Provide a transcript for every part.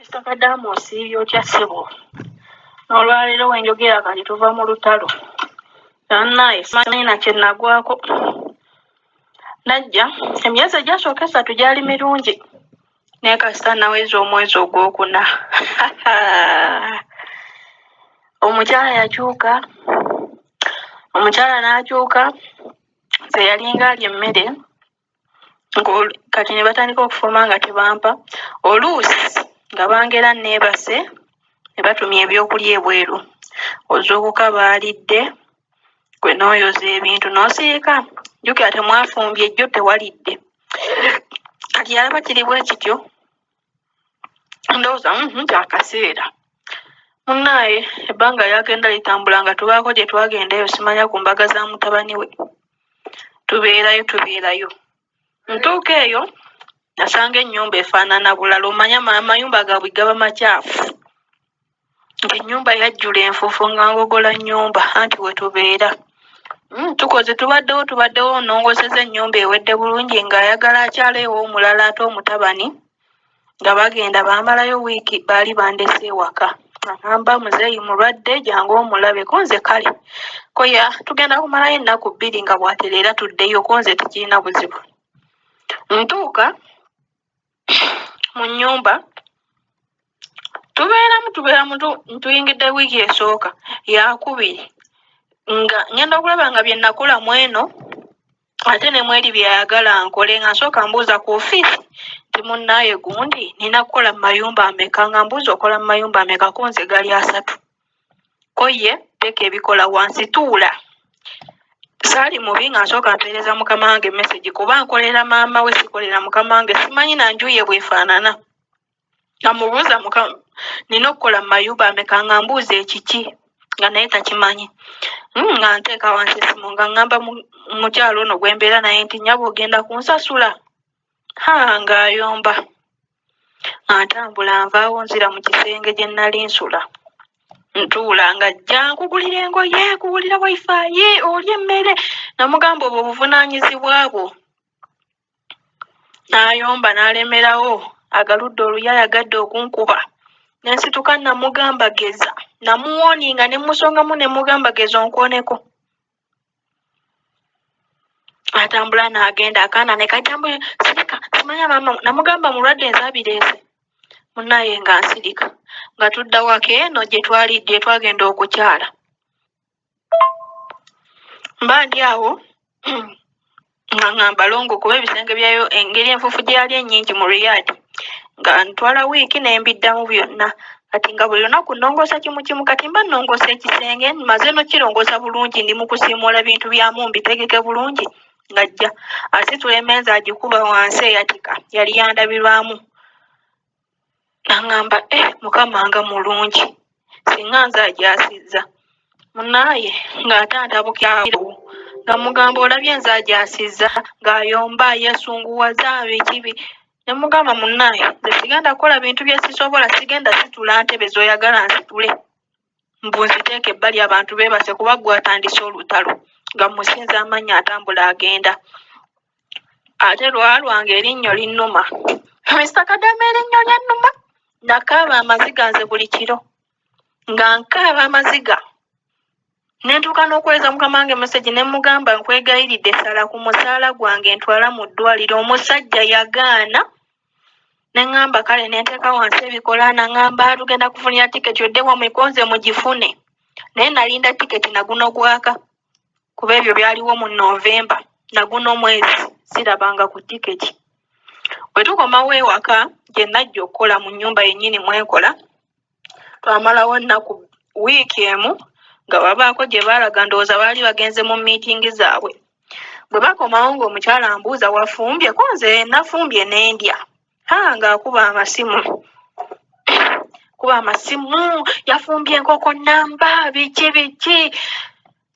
Mr. Kadamu osiibye otya ssebo? N'olwaleero we njogera kati tuva mu lutalo. Bannaye simanyi na kye nagwako. Najja emyezi egyasooka esatu gyali mirungi. Naye kasita naweza omwezi ogwokuna. Omukyala yakyuka. Omukyala n'akyuka. Nze yalinga alya emmere. Kati ne batandika okufuluma nga tebampa. Oluusi nga bangera neebase ne batumya ebyokulya ebweru. Ozuukuka baalidde, gwe n'oyoza ebintu n'osiika. Jjukira temwafumbye jjo tewalidde. Kati yalaba kiri bwe kityo. Ndowooza kyakaseera. Munnaaye ebbanga lyagenda litambula nga tubaako gye twagendayo simanya ku mbaga za mutabani we. Tubeerayo. Ntuuka eyo nasanga ennyumba efaanana bulala. Omanya amayumba gaabwe gaba makyafu. Ng'ennyumba yajjula enfuufu nga ngogola nnyumba anti we tubeera. Tubaddewo nnongoseza ennyumba ewedde bulungi ng'ayagala akyala ew'omulala ate omutabani nga bagenda baamalayo wiiki baali bandese ewaka. Agamba muzeeyi mulwadde jangu omulabeko nze kale. Koya tugenda kumalayo ennaku 2 nga bw'atereera tuddeyo ko nze tekirina buzibu. Ntuuka mu nnyumba tubeeramu ntuyingidde wiiki esooka yakubiri nga ngenda okulaba nga bye nakola mu eno ate ne mweri byayagala nkole nga nsooka mbuuza ku ofiisi nti munnaaye gundi nina kukola mu mayumba ameka nga mbuuza okola mu mayumba ameka ko nze gali 3. Ko ye teeka ebikola wansi tuula. Saali mubi nga nsooka mpeereza mukama wange message kuba nkolera maama we sikolera mukama wange simanyi na njuye bwefaanana. Namubuuza mukama nina okukola mu mayumba ameka nga mbuuza ekiki nga naye takimanyi. Nga nteeka wansi esimu nga ngamba mukyalo ono gwe mbeera naye nti nnyabo ogenda kunsasula. Ng'ayomba. Ntambula nvaawo nzira mu kisenge gye nnali nsula. Ntuula nga ajja nkugulira engoye, nkugulira wifi, olya emmere. Namugamba obwo buvunaanyizibwa bwo. N'ayomba n'alemerawo agaludde oluya yagadde okunkuba. Nensituka namugamba geza. Namuwooninga ne musongamu ne mugamba geza onkwoneko. Atambula n'agenda akaana ne kajjambu sirika simanya maama namugamba mulwadde nzaabireese. Munnaaye nga nsirika nga tudda waka eno gye twagenda okukyala. Mba ndi awo nga ngamba longo kuba ebisenge byayo engeri enfuufu gye yali ennyingi mu Riyadh nga ntwala wiiki ne mbiddamu byonna. Kati nga buli lunaku nnongoosa kimu kati mba nnongoosa ekisenge maze no kirongoosa bulungi ndi mu kusiimuula bintu byamu mbitegeke bulungi ng'ajja asitula emmeeza agikuba wansi eyatika yali yandabirwamu. N'aŋŋamba mukama nga mulungi singa nze agyasizza. Munnaaye ng'atantabukirawo nga mugamba olabye nze agyasizza ng'ayomba yeesunguwaza bikibi. Ne mugamba munnaaye nze sigenda kukola bintu bye sisobola sigenda situla ntebe z'oyagala nsitule. Mbu nziteeke ebbali abantu beebase kuba ggwe atandise olutalo nga musinza amannya atambula agenda. Ate lwalwanga erinnyo linnuma. Mr. Kadamu erinnyo lyannuma. Nakaaba amaziga nze buli kiro. Nga nkaaba amaziga. Ne ntuuka n'okweza mukama wange message ne mugamba nkwegayiridde sala ku musaala gwange ntwala mu ddwaliro. Omusajja yagaana. Ne ŋŋamba kale ne nteeka wansi ebikola n'aŋŋamba tugenda kufunira tiketi odde wammwe konze mugifune. Naye nalinda tiketi naguno gwaka. Kuba ebyo byaliwo mu Novemba. Naguno mwezi sirabanga ku tiketi. Bwe tukomawo ewaka gye najja okukola mu nnyumba yennyini mwekola. Twamalawo ennaku wiiki emu nga babaako gye baalaga ndowooza baali bagenze mu miitingi zaabwe. Bwe bakomawo ng'omukyala ambuuza wafumbye ko nze nafumbye n'endya. Ng'akuba amasimu yafumbye enkoko nnamba biki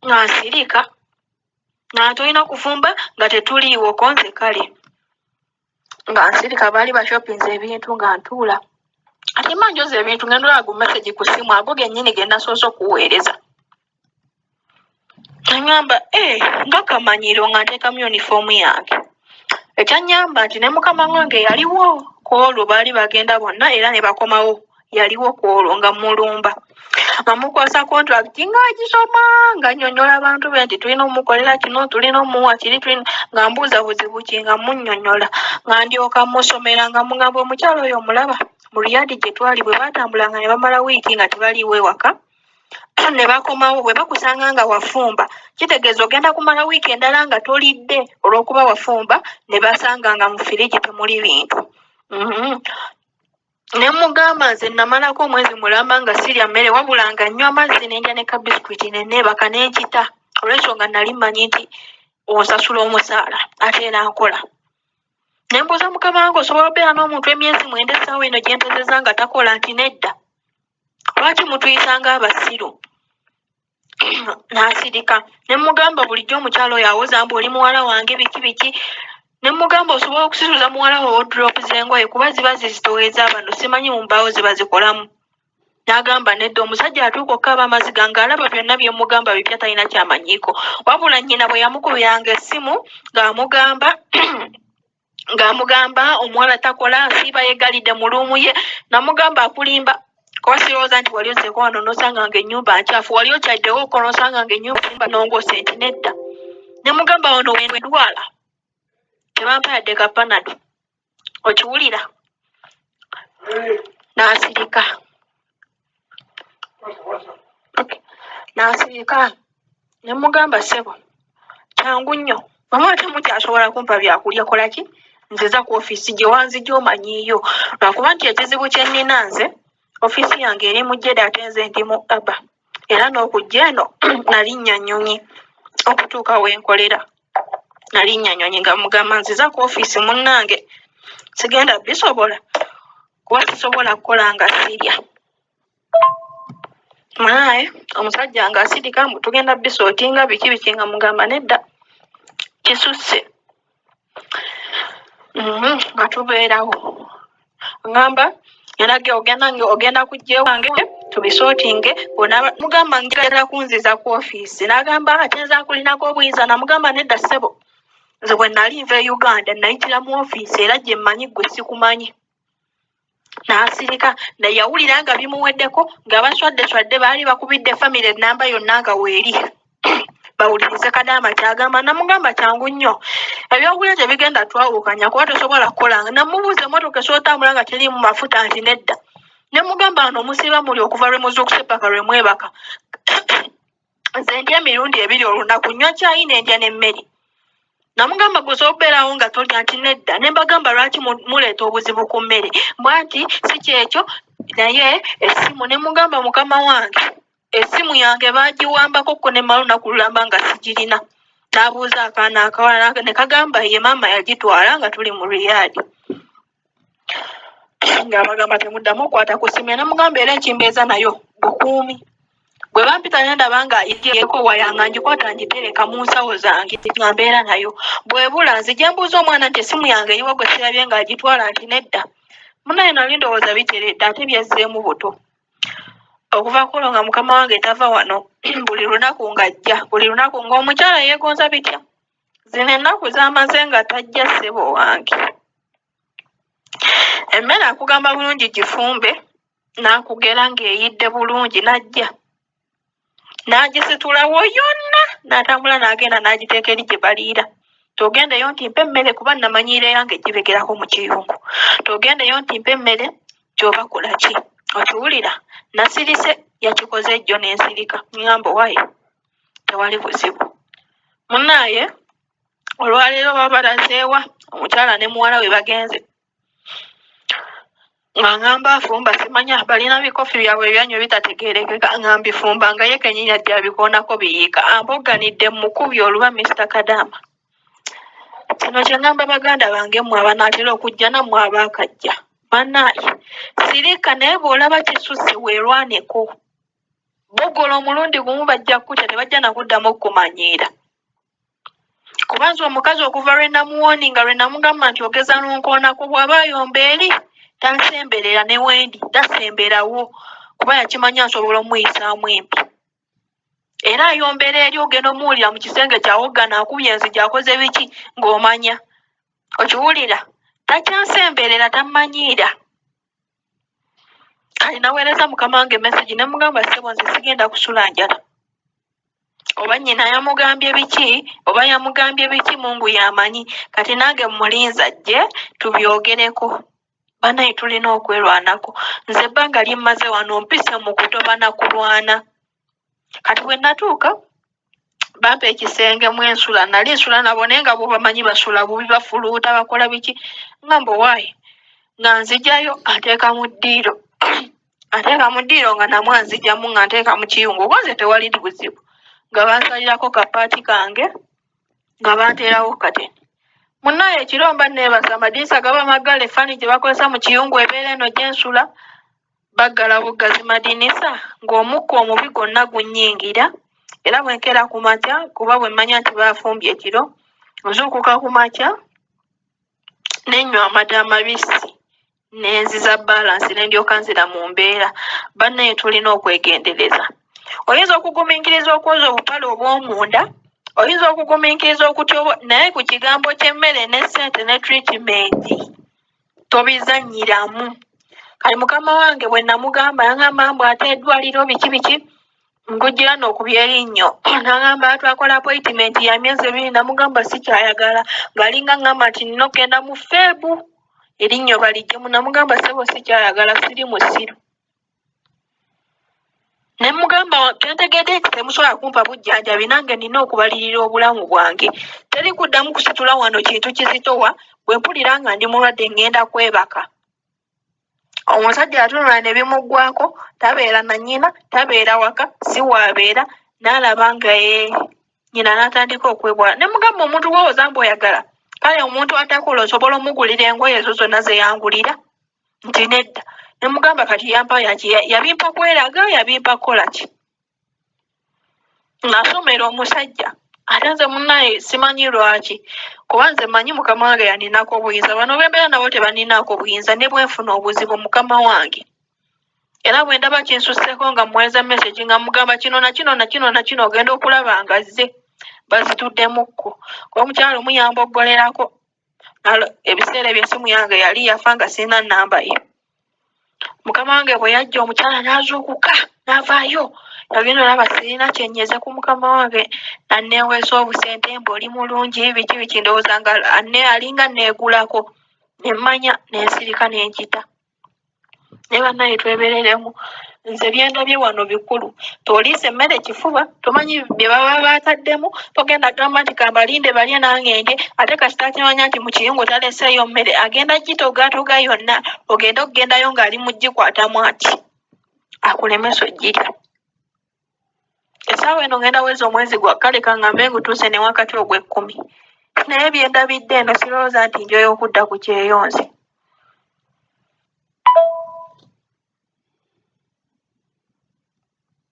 nga nsirika nga tolina kufumba nga tetuliiwo ko nze kale nga nsirika baali bashoppinze ebintu nga ntuula. Ate mba njoza ebintu ngenda olaga message ku ssimu ago gennyini ge nasoose okuweereza. Ngamba nga kamanyiro nga nteekamu yunifoomu yange. Ekyannyamba nti ne mukama wange yaliwo kwolwo baali bagenda bonna era ne bakomawo yaliwo kwolwo nga mulumba amukwasa contract ng'agisoma ng'annyonnyola abantu be nti tulina omukolera kino tulina omuwa kiri nga mbuuza buzibu ki nga munnyonnyola nga ndyoka musomera nga mugamba omukyalo oyo omulaba mu Riyadi gye twali bwe baatambulanga ne bamala wiiki nga tebaliiwo ewaka ne bakomawo bwe bakusanga nga wafumba kitegeeza ogenda kumala wiiki endala nga tolidde olw'okuba wafumba ne basanga nga mu firigi temuli bintu ne mugamba nze namalako omwezi mulamba nga sirya mmere wabula nga nnywa amazzi n'endya ne kabisikuiti ne neebaka n'enkita olw'ensonga nali mmanyi nti onsasula omusaala ate era nkola ne mbuuza mukama wange osobola obeera n'omuntu emyezi 9 essaawa eno gye mpezeza nga takola nti nedda lwaki mutuyisa ng'abasiru n'asirika ne mugamba bulijjo omukyalo oyo awoza mbu oli muwala wange biki biki ne mugamba osobola okusisuza muwala wo wodrop z'engoye kuba ziba zizitoweza bano simanyi mu mbaawo ziba zikolamu n'agamba nedda omusajja atuuka okukaaba amaziga ng'alaba byonna bye mugamba bipya talina kyamanyiiko wabula nnyina bwe yamukubiranga essimu ng'amugamba omuwala takola nsiiba yegalidde mu luumu ye namugamba akulimba kuba sirowooza nti wali ozzeeko wano n'osanga nga ennyumba nkyafu wali okyaddewo oko n'osanga nga ennyumba simba nongose nti nedda ne mugamba wano wendwala tebampa yadde kapanado okiwulira n'asirika n'asirika ne mugamba ssebo kyangu nnyo mama temukyasobola kumpa byakulya kola ki nziza ku ofiisi gye wanzijja omanyiiyo lwakuba nti ekizibu kye nnina nze ofiisi yange eri mu Jeddah ate nze ndi mu Aba era n'okujja eno nalinnya nnyonyi okutuuka we nkolera nalinnya nnyonyi nga mugamba nziza ku ofiisi munnange sigenda bisobola kuba sisobola kukola nga sirya naye omusajja nga asirika tugenda bisootinga biki biki nga mugamba nedda kisusse nga tubeerawo ngamba yanage ogenda kujja ewange tubisootinge mugamba ngenda kunziza ku ofiisi n'agamba ate nze akulinako obuyinza namugamba nedda ssebo nze bwe nali nva e Uganda nayitira mu ofiisi era gye mmanyi gwe sikumanyi n'asirika naye yawulira nga bimuweddeko nga baswadde baali bakubidde famire ennamba yonna nga weeri bawulirize Kadaama kyagamba namugamba kyangu nnyo ebyokulya tebigenda twawukanya kuba tosobola kukolanga namubuuza emmotoka esootambula nga teriimu mafuta nti nedda ne mugamba wano musiiba muli okuva lwe muzuukuse paka lwe mwebaka nze ndya emirundi 2 olunaku nnywa caayi n'endya n'emmere namugamba gwe osobola nga tolya nti nedda ne mbagamba lwaki muleeta obuzibu ku mmere mbwa nti si kyekyo naye essimu ne mugamba mukama wange essimu yange baagiwambako ko ne malunaku lulamba nga sigirina n'abuuza akaana akawala ne kagamba ye maama yagitwala nga tuli mu Riyadi ng'abagamba temuddamu okwata ku ssimu namugamba era enkimbeeza nayo bukuumi bwe bampita nendaba nga igyeko wayanga ngikwata ngitereka mu nsawo zange nga mbeera nayo bwebula nzije mbuuza omwana nti essimu yange eriwo gwe sirabye ng'agitwala nti nedda munaye nali ndowooza biteredde ate byazzeemu buto okuva kulo nga mukama wange tava wano buli lunaku ng'ajja buli lunaku ng'omukyala yeegonza bitya zino ennaku z'amaze nga tajja ssebo wange emmere akugamba bulungi gifumbe n'akugera ng'eyidde bulungi n'ajja n'agisitulawo yonna n'atambula n'agenda n'agiteeka eri gye baliira togendeyo nti mpa emmere kuba namanyiire yange gibegerako mu kiyungu togendeyo nti mpa emmere gy'oba kola ki okiwulira nasirise yakikoze ejjo n'ensirika ngamba wayi tewali buzibu munnaaye olwaleero babalazeewa omukyala ne muwala we bagenze nga ngamba afumba simanya balina bikofi byabwe ebyanywa bitategeerekeka nga mbifumba nga ye kenyinya gyabikoonako biyiika amboganidde mukubi oluba Mr. Kadaama kino kye ngamba baganda bange mmwe abanaatera okujja nammwe abaakajja bannaaye sirika naye bw'olaba kisusse weerwaneko bogola omulundi gumu bajja kukutya tebajja nakuddamu okukumanyiira kuba nze omukazi okuva lwe namuwoninga lwe namugamba nti ogeza n'onkoonako bw'aba ayomba eri tansemberera ne wendi tasemberawo kuba yakimanya nsobola omuyisaamu empi era ayombera eri ogenda omuwulira mu kisenge kyawogana akubye enzigi akoze biki ng'omanya okiwulira takyansemberera tamanyiira kale naweereza mukama wange message ne mugamba ssebo nze sigenda kusula njala oba nnyina yamugambye biki oba yamugambye biki Mungu yamanyi kati nange mulinza ajje tubyogereko banaye tulina okwerwanako nze ebbanga limmaze wano mpise mu kutobana kulwana kati bwe natuuka bampa ekisenge mu ensula nali nsula nabo naye nga bo bamanyi basula bubi bafuluuta bakola biki ngamba owaayi nga nzijayo ateeka mu ddiiro nga namwe anzijamu nga nteeka mu kiyungu oba nze tewali buzibu nga bansalirako kapaati kange nga banteerawo kateni munnaye ekiro mba neebaza amadinisa gaba maggale fani gye bakozesa mu kiyungu ebeera eno gyensula baggala buggazi madinisa ng'omukka omubi gwonna gunnyingira era bwe nkera ku makya kuba bwe mmanya nti baafumbye ekiro nzuukuka ku makya nenywa amata amabisi nenziza balansi ne ndyoka nzira mu mbeera bannaye tulina okwegendereza oyinza okugumiikiriza okwoza obupale obw'omunda oyinza okugumiikiriza okutya naye ku kigambo ky'emmere ne ssente ne treatment tobizannyiramu kale mukama wange bwe namugamba yangamba mbu ate eddwaliro biki biki ngujjira n'okubya erinnyo nagamba twakola appointment ya myezi 2 namugamba sikyayagala ng'alinga ngamba nti nina okgenda mu feebu erinnyo balijjemu namugamba ssebo sikyayagala siri musiru ne mugamba kyentegedde nti temusobola kumpa bujjanjabi nange nina okubalirira obulamu bwange teri kuddamu kusitula wano kintu kizitowa bwe mpulira nga ndi mulwadde ngenda kwebaka omusajja atunula ne bimuggwako tabeera na nnyina tabeera waka si waabeera n'alaba nga nnyina n'atandika okwebwala ne mugamba omuntu gw'owoza mbu oyagala kale omuntu atakola osobola omugulira engoye ezo zonna ze yangulira nti nedda ne mugamba kati yampa yaki yabimpa kweraga yabimpa kukola ki nasomera omusajja ate nze munnaye simanyi lwaki kuba nze mmanyi mukama wange yaninako obuyinza bano bembeera nabo tebaninaako obuyinza ne bwenfuna obuzibu mukama wange era bwe ndaba kinsusseko nga muweereza message nga mugamba kino na kino na kino na kino ogenda okulaba nga zze bazituddemukko kuba omukyalo muyamboggolerako ebiseera eby'essimu yange yali yafa nga sirina nnamba ye mukama wange bwe yajja omukyala n'azuukuka n'avaayo yagenda olaba sirina kyennyeze ku mukama wange nanneeweesa obusente mbu oli mulungi biki biki ndowooza nga alinga neegulako nemmanya nensirika n'enkita ne bannaye twebereremu nze byendabye wano bikulu toliisa emmere kifuba tomanyi bye baba baataddemu togenda gamba nti kambalinde balye nange ndye ate kasita kimanya nti mu kiyungu taleseeyo mmere agenda gitogatoga yonna ogenda okugendayo ng'ali mu gikwatamu ati akulemesa ogirya essaawa eno ngenda weza omwezi gwa kale kangambe ngutuuse ne wakati ogw'ekkumi naye byendabidde eno sirowooza nti njoya okudda ku kyeyonze